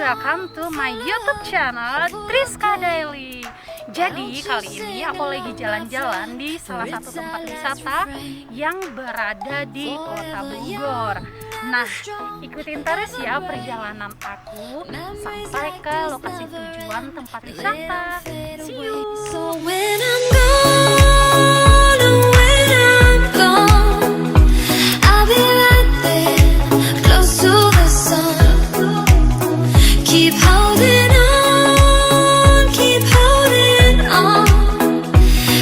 welcome to my YouTube channel Triska Daily. Jadi kali ini aku lagi jalan-jalan di salah satu tempat wisata yang berada di Kota Bogor. Nah, ikutin terus ya perjalanan aku sampai ke lokasi tujuan tempat wisata. See you. So when I'm gone, when I'm gone, I'll be right there, close to the sun. Keep holding on, keep holding on,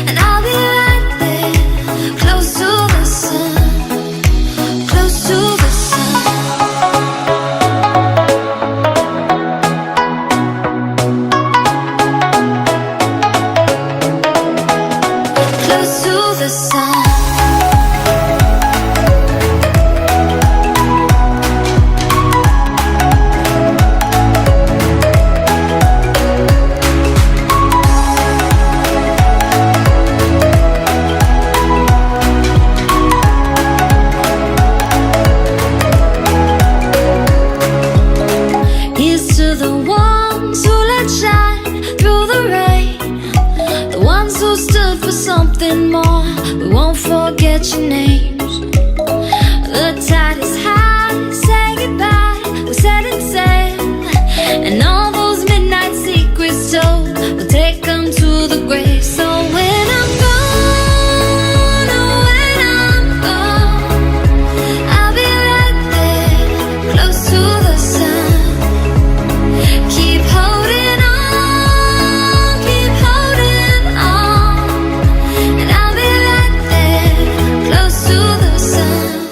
and I'll be right there, close to the sun, close to the sun. Close to the sun. Here's to the ones who let shine through the rain, the ones who stood for something more. We won't forget your names. The tide is high, say goodbye, we're setting sail, and all those midnight secrets told, we'll take them to the grave. So when I'm gone, oh, when I'm gone, I'll be right there, close to the sun. Keep holding on, and I'll be right there, close to the sun,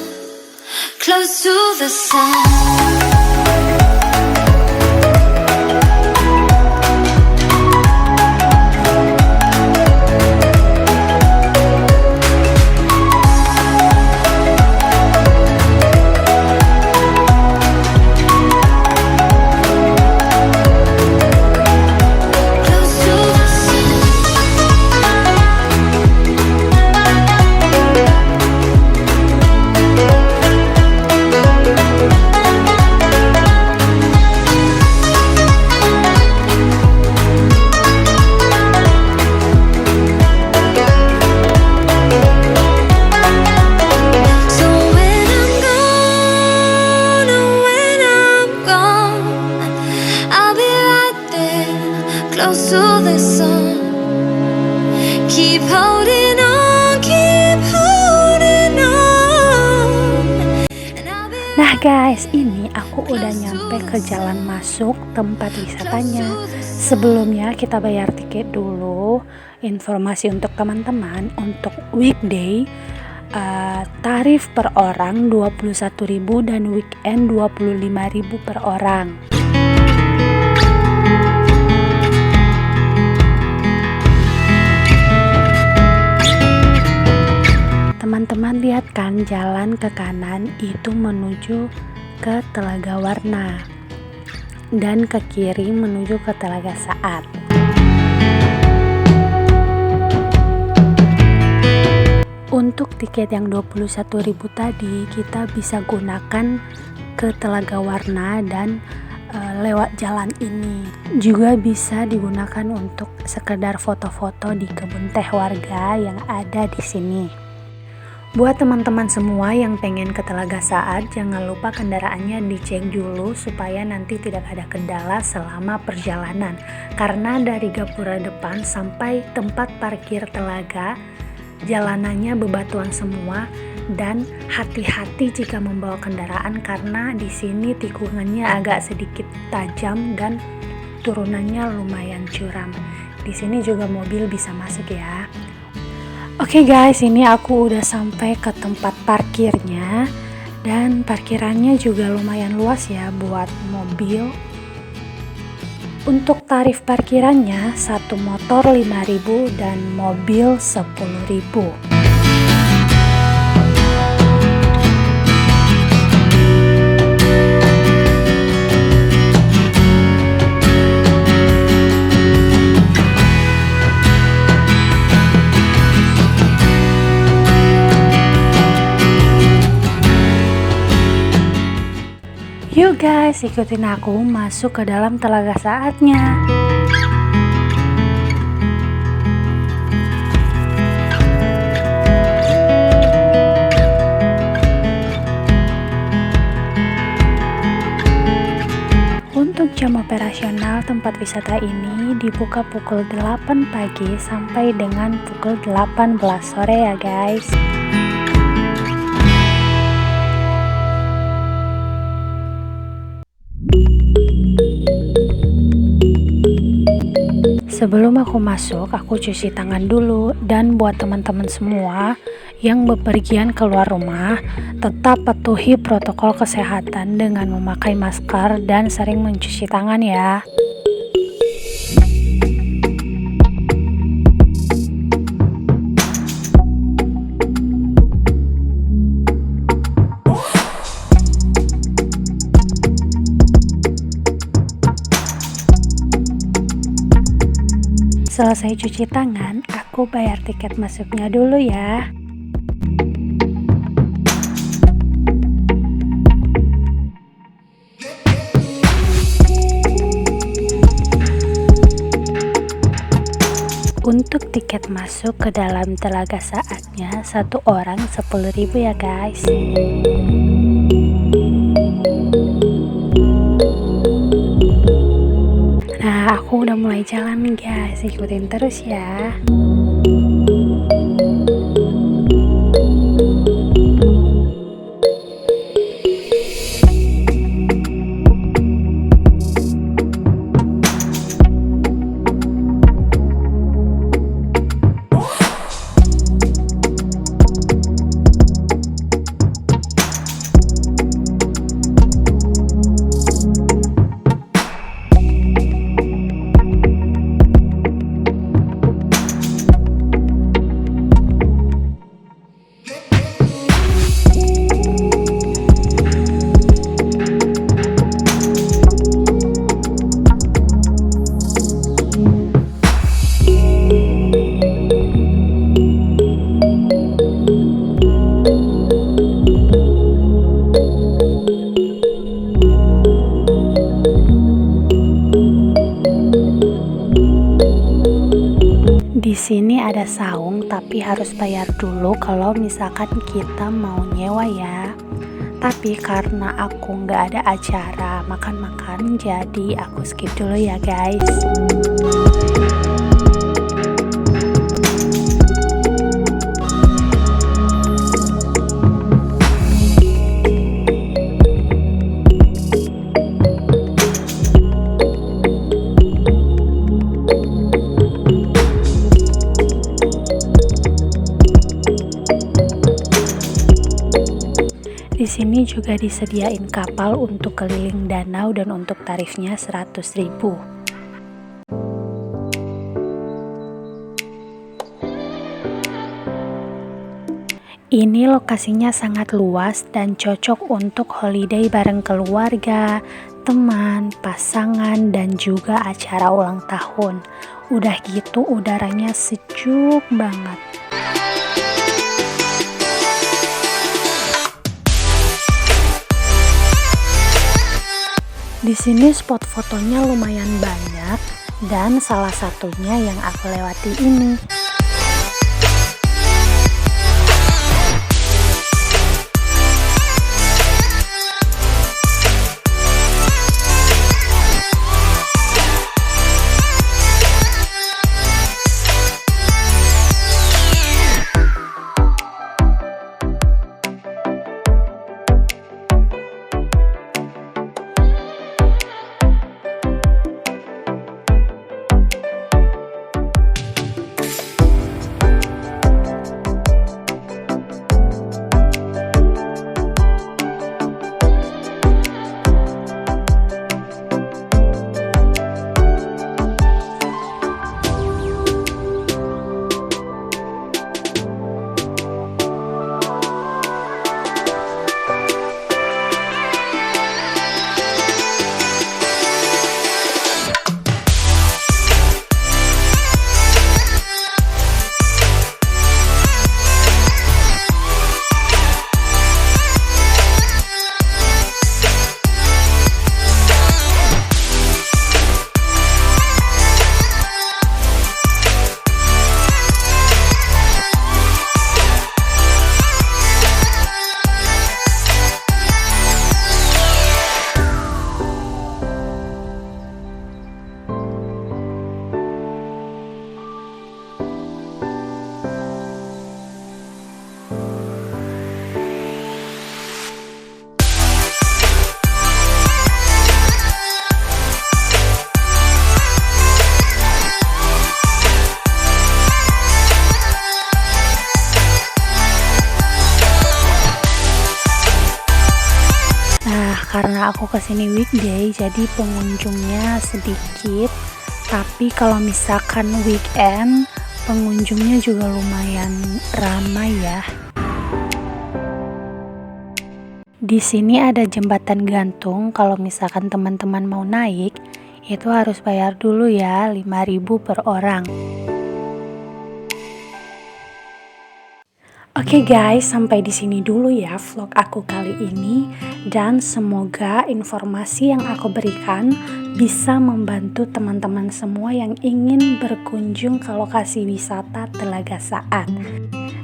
close to the sun. Close to the sun. Keep holding on, keep holding on. Nah guys, ini aku udah nyampe ke jalan masuk tempat wisatanya. Sebelumnya kita bayar tiket dulu. Informasi untuk teman-teman, untuk weekday tarif per orang 21.000 dan weekend 25.000 per orang. Teman-teman lihat kan, jalan ke kanan itu menuju ke Telaga Warna dan ke kiri menuju ke Telaga Saat. Untuk tiket yang 21.000 tadi kita bisa gunakan ke Telaga Warna dan lewat jalan ini. Juga bisa digunakan untuk sekedar foto-foto di kebun teh warga yang ada di sini. Buat teman-teman semua yang pengen ke Telaga Saat, jangan lupa kendaraannya dicek dulu supaya nanti tidak ada kendala selama perjalanan. Karena dari gapura depan sampai tempat parkir telaga, jalanannya bebatuan semua, dan hati-hati jika membawa kendaraan karena di sini tikungannya agak sedikit tajam dan turunannya lumayan curam. Di sini juga mobil bisa masuk ya. Oke guys, ini aku udah sampai ke tempat parkirnya dan parkirannya juga lumayan luas ya buat mobil. Untuk tarif parkirannya, satu motor 5.000 dan mobil 10.000. Yuk guys, guys, ikutin aku masuk ke dalam telaga saatnya. Untuk jam operasional tempat wisata ini dibuka pukul 8 pagi sampai dengan pukul 18 sore ya guys. Sebelum aku masuk, aku cuci tangan dulu. Dan buat teman-teman semua yang bepergian keluar rumah, tetap patuhi protokol kesehatan dengan memakai masker dan sering mencuci tangan ya. Selesai cuci tangan, aku bayar tiket masuknya dulu ya. Untuk tiket masuk ke dalam telaga saatnya, satu orang 10.000 ya guys. Nah, aku udah mulai jalan nih guys, ikutin terus ya. Di sini ada saung, tapi harus bayar dulu kalau misalkan kita mau nyewa ya. Tapi karena aku nggak ada acara makan-makan, jadi aku skip dulu ya guys. Di sini juga disediain kapal untuk keliling danau dan untuk tarifnya 100.000. Ini lokasinya sangat luas dan cocok untuk holiday bareng keluarga, teman, pasangan, dan juga acara ulang tahun. Udah gitu udaranya sejuk banget. Di sini spot fotonya lumayan banyak dan salah satunya yang aku lewati ini. aku kesini weekday jadi pengunjungnya sedikit, tapi kalau misalkan weekend pengunjungnya juga lumayan ramai ya. Di sini ada jembatan gantung, kalau misalkan teman-teman mau naik itu harus bayar dulu ya, 5.000 per orang. Oke guys, sampai di sini dulu ya vlog aku kali ini, dan semoga informasi yang aku berikan bisa membantu teman-teman semua yang ingin berkunjung ke lokasi wisata Telaga Saat.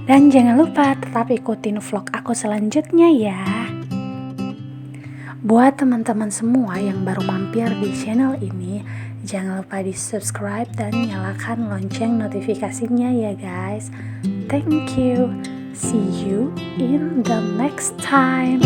Dan jangan lupa tetap ikutin vlog aku selanjutnya ya. Buat teman-teman semua yang baru mampir di channel ini, jangan lupa di subscribe dan nyalakan lonceng notifikasinya ya guys. Thank you. See you in the next time.